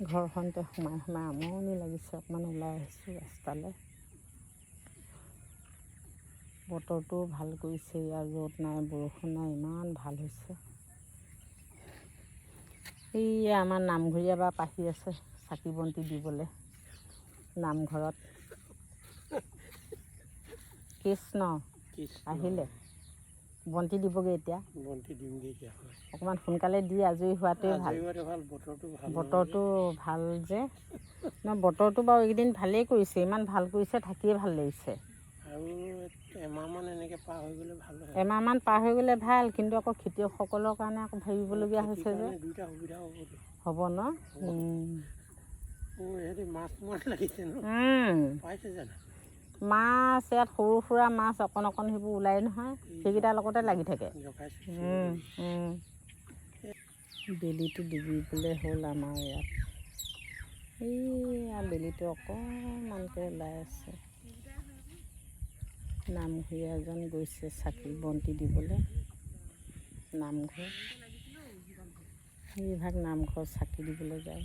ঘৰখনতে সোমাই সোমাই আমনি লাগিছে, অকণমান ওলাই আহিছোঁ ৰাস্তালৈ। বতৰটো ভাল কৰিছে, ইয়াৰ ৰ'দ নাই বৰষুণ নাই, ইমান ভাল হৈছে। এই আমাৰ নামঘৰীয়া বা পাহি আছে চাকি বন্তি দিবলৈ নামঘৰত। কৃষ্ণ আহিলে বন্তি দিবগৈ এতিয়া। অকণমান সোনকালে দি আজৰি হোৱাটোৱে ভাল। বতৰটো ভাল যে নহয়, বতৰটো বাৰু এইকেইদিন ভালেই কৰিছে, ইমান ভাল কৰিছে, থাকিয়ে ভাল লাগিছে। এমাহমান পাৰ হৈ গ'লে ভাল, কিন্তু আকৌ খেতিয়কসকলৰ কাৰণে আকৌ ভাবিবলগীয়া হৈছে যে হ'ব ন। মাছ ইয়াত সৰু সুৰা মাছ অকণ অকণ সেইবোৰ ওলাই নহয়, সেইকেইটাৰ লগতে লাগি থাকে। বেলিটো ডুবিবলৈ হ'ল আমাৰ ইয়াত। এইয়া বেলিটো অকণমানকৈ ওলাই আছে। নামঘৰীয়া এজন গৈছে চাকি বন্তি দিবলৈ নামঘৰ। সেইভাগ নামঘৰত চাকি দিবলৈ যায়।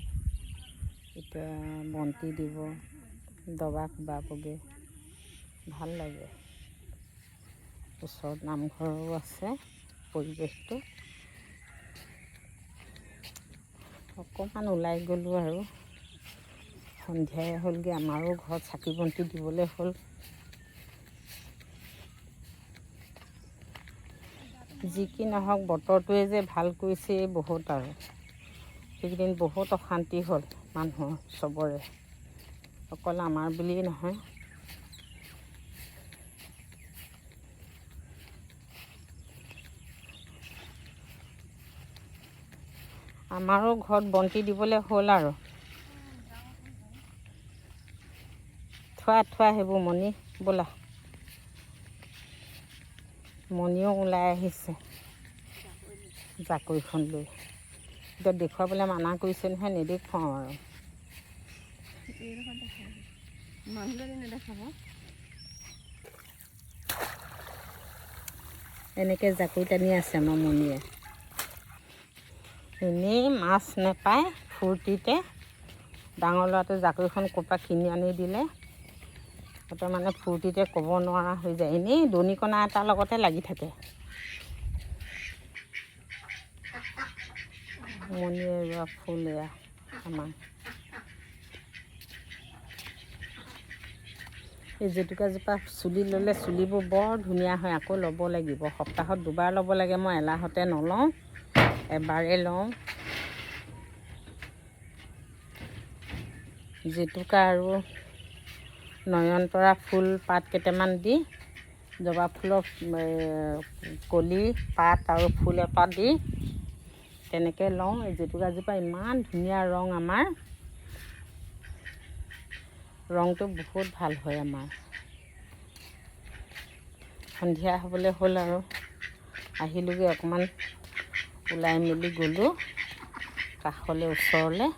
এতিয়া বন্তি দিব, দবা কোবাবগৈ, ভাল লাগে। ওচৰত নামঘৰো আছে। পৰিৱেশটো অকণমান ওলাই গ'লোঁ আৰু সন্ধিয়াই হ'লগৈ, আমাৰো ঘৰত চাকি বন্তি দিবলৈ হ'ল। যি কি নহওক বতৰটোৱে যে ভাল কৰিছে বহুত, আৰু সেইকেইদিন বহুত অশান্তি হ'ল মানুহৰ চবৰে, অকল আমাৰ বুলিয়েই নহয়। আমাৰো ঘৰত বন্তি দিবলৈ হ'ল আৰু। থোৱা সেইবোৰ মণি, ব'লা। মণিও ওলাই আহিছে জাকৈখন লৈ। এতিয়া দেখুৱাবলৈ মানা কৰিছে নহয়, নেদেখুৱাওঁ আৰু। এনেকৈ জাকৈ টানি আছে আমাৰ মণিয়ে। এনেই মাছ নেপায় ফূৰ্তিতে ডাঙৰ ল'ৰাটোৱে জাকৈখন ক'ৰ পৰা কিনি আনি দিলে, সিহঁতে মানে ফূৰ্তিতে ক'ব নোৱাৰা হৈ যায়। এনেই দনিকণা এটাৰ লগতে লাগি থাকে। মণিয়ে ৰোৱা ফুল এয়া আমাৰ। এই জেতুকাজোপা চুলি ল'লে চুলিবোৰ বৰ ধুনীয়া হয়, আকৌ ল'ব লাগিব। সপ্তাহত 2 বাৰ ল'ব লাগে, মই এলাহতে নলওঁ, এবাৰেই লওঁ। জেতুকা আৰু নয়নতৰা ফুল পাত কেইটামান দি, জবা ফুলৰ কলি পাত আৰু ফুল এপাত দি তেনেকৈ লওঁ। এই জেতুকাজোপা ইমান ধুনীয়া ৰং, আমাৰ ৰংটো বহুত ভাল হয় আমাৰ। সন্ধিয়া হ'বলৈ হ'ল আৰু আহিলোঁগৈ, অকণমান ওলাই মেলি গ'লোঁ কাষলৈ ওচৰলৈ।